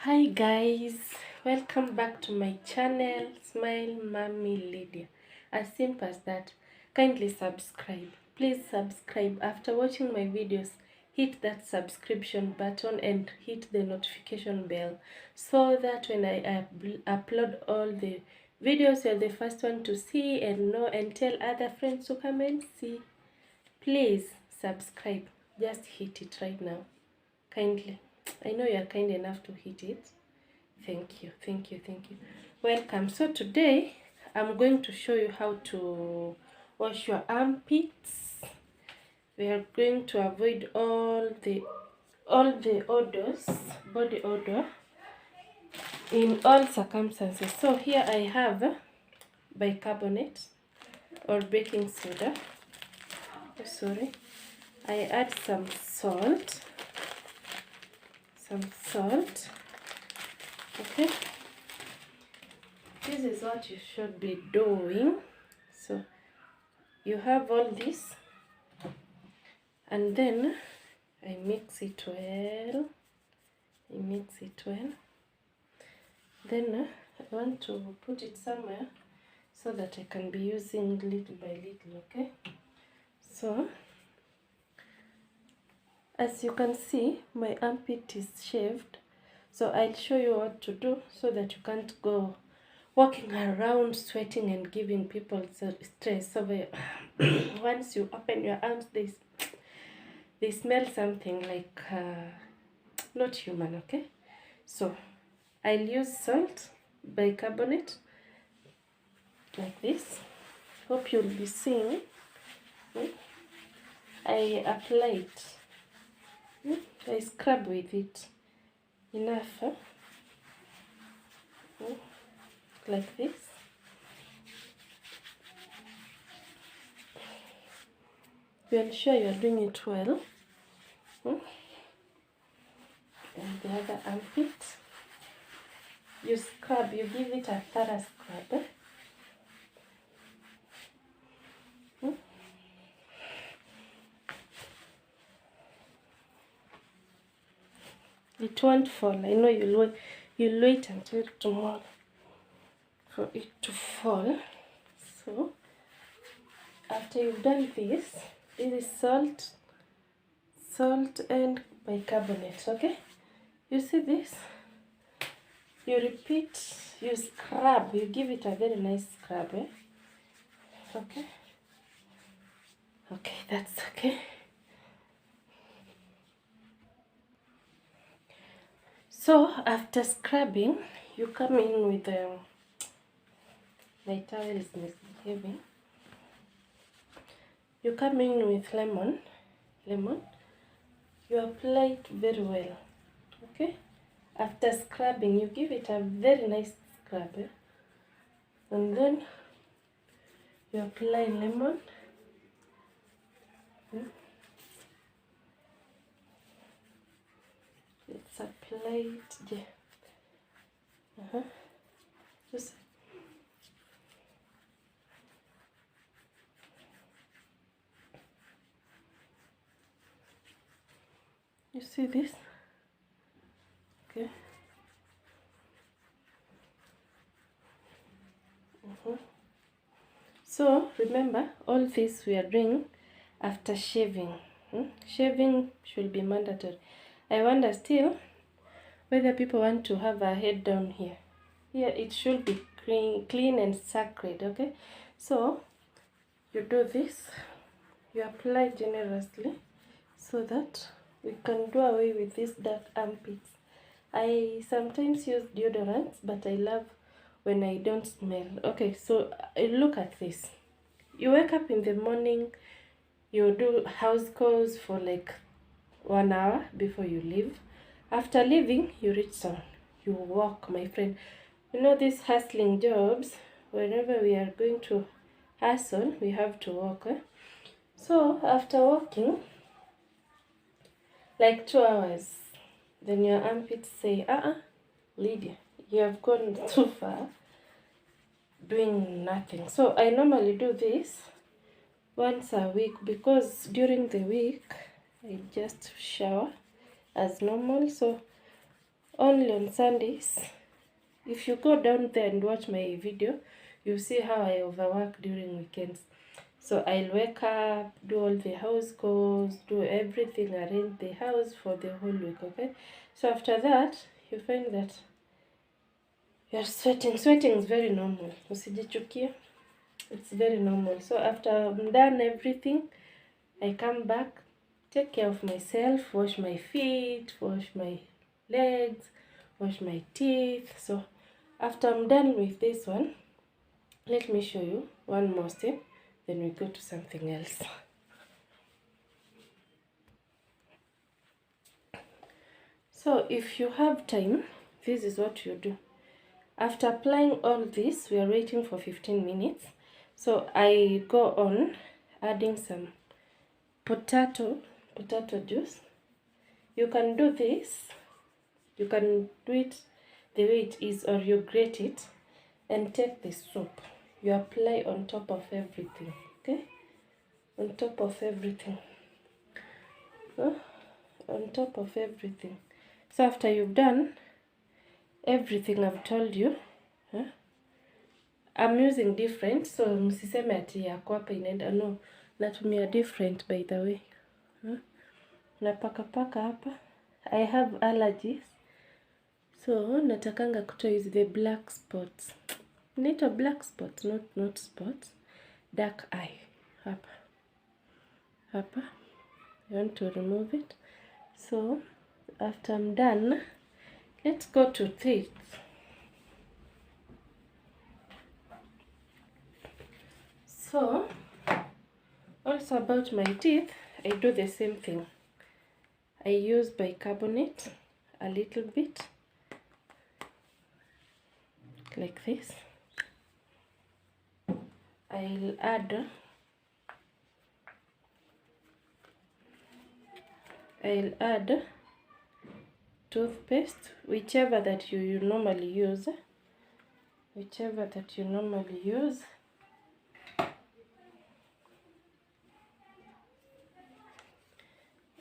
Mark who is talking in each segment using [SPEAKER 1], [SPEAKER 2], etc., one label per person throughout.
[SPEAKER 1] Hi guys, welcome back to my channel, Smile Mommy Lydia. As simple as that. Kindly subscribe. Please subscribe. After watching my videos, hit that subscription button and hit the notification bell so that when I upload all the videos, you're the first one to see and know and tell other friends to come and see. Please subscribe. Just hit it right now. Kindly. I know you are kind enough to hit it. Thank you, thank you, thank you. Welcome. So today I'm going to show you how to wash your armpits. We are going to avoid all the odors, body odor in all circumstances. So here I have bicarbonate or baking soda. Oh, sorry. I add some salt. Okay, this is what you should be doing. So you have all this and then I mix it well. Then I want to put it somewhere so that I can be using little by little. Okay, so as you can see, my armpit is shaved. So I'll show you what to do so that you can't go walking around sweating and giving people stress. So once you open your arms, they smell something like not human. Okay, so I'll use salt, bicarbonate, like this. Hope you'll be seeing. I apply it. I scrub with it. Enough. Like this. You ensure you're doing it well. And the other armpit. You scrub, you give it a thorough scrub. It won't fall. I know you'll wait until tomorrow for it to fall. So after you've done this is salt and bicarbonate. Okay, you see this, you repeat, you scrub, you give it a very nice scrub. Okay, that's okay. So after scrubbing, you come in with my towel is misbehaving. You come in with lemon. You apply it very well. Okay, after scrubbing, you give it a very nice scrub, and then you apply lemon. It's applied. Just you see this? Okay. So remember, all this we are doing after shaving. Shaving should be mandatory. I wonder still whether people want to have a head down here. Here it should be clean and sacred. Okay, so you do this, you apply generously so that we can do away with these dark armpits. I sometimes use deodorants, but I love when I don't smell. Okay, so look at this. You wake up in the morning, you do house chores for like 1 hour before you leave. After leaving, you reach down, you walk, my friend. You know, these hustling jobs, whenever we are going to hustle, we have to walk. So after walking like 2 hours, then your armpits say, Lydia, you have gone too far doing nothing. So I normally do this once a week because during the week I just shower as normal. So only on Sundays. If you go down there and watch my video, you see how I overwork during weekends. So I'll wake up, do all the house chores, do everything, arrange the house for the whole week, okay? So after that, you find that you're sweating. Sweating is very normal. Usijichukie. It's very normal. So after I'm done everything, I come back, take care of myself, wash my feet, wash my legs, wash my teeth. So after I'm done with this one, let me show you one more step, then we go to something else. So if you have time, this is what you do. After applying all this, we are waiting for 15 minutes. So I go on adding some potato juice. You can do this, you can do it the way it is, or you grate it and take the soup. You apply on top of everything, okay? On top of everything. On top of everything. So after you've done everything I've told you, I'm using different, so msiseme ati yako hapa inaenda. No, natumia different by the way. Napaka hapa. I have allergies, so natakanga kutoa is the black spots. Inaitwa black spots, not spots. Dark eye hapa. I want to remove it. So after I'm done, let's go to teeth. So also about my teeth, I do the same thing. I use bicarbonate a little bit, like this. I'll add toothpaste, whichever that you normally use.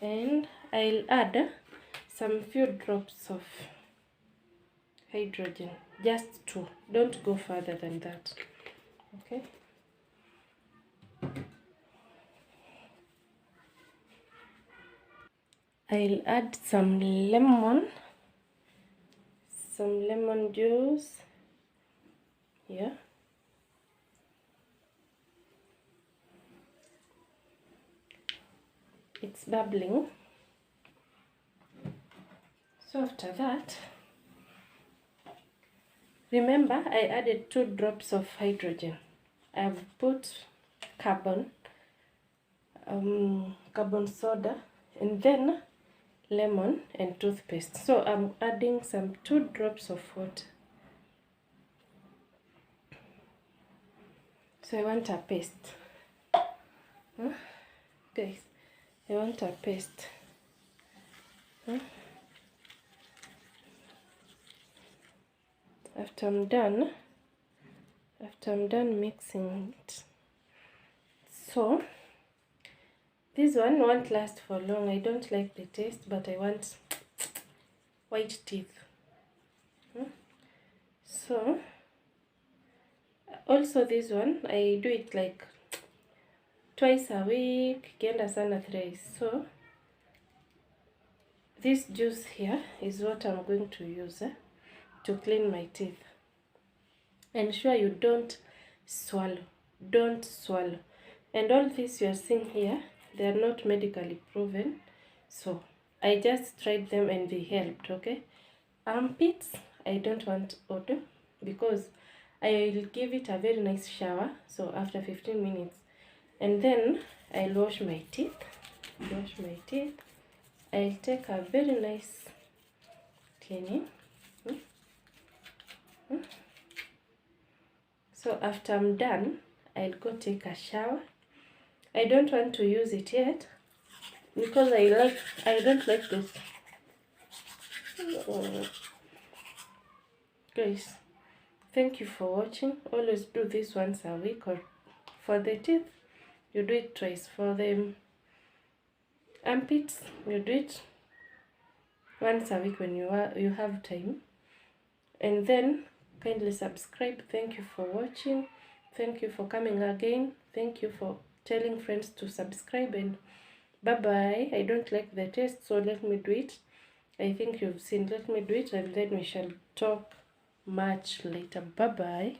[SPEAKER 1] And I'll add some few drops of hydrogen, just 2. Don't go further than that, okay? I'll add some lemon juice here. It's bubbling. So after that, remember I added 2 drops of hydrogen. I've put carbon soda, and then lemon and toothpaste. So I'm adding some 2 drops of water. So I want a paste. Guys, I want a paste. After I'm done mixing it. So this one won't last for long. I don't like the taste, but I want white teeth. So also this one, I do it like twice a week, kienda sana thrice. So this juice here is what I'm going to use to clean my teeth. Ensure you don't swallow. And all this you are seeing here, they are not medically proven, so I just tried them and they helped, okay? Armpits, I don't want odor because I will give it a very nice shower, so after 15 minutes. And then I'll wash my teeth. I'll take a very nice cleaning. So after I'm done, I'll go take a shower. I don't want to use it yet because I don't like this. Guys, thank you for watching. Always do this once a week, or for the teeth, you do it twice. For the armpits, you do it once a week when you have time. And then kindly subscribe. Thank you for watching. Thank you for coming again. Thank you for telling friends to subscribe, and bye bye. I don't like the taste, so let me do it. I think you've seen. Let me do it, and then we shall talk much later. Bye bye.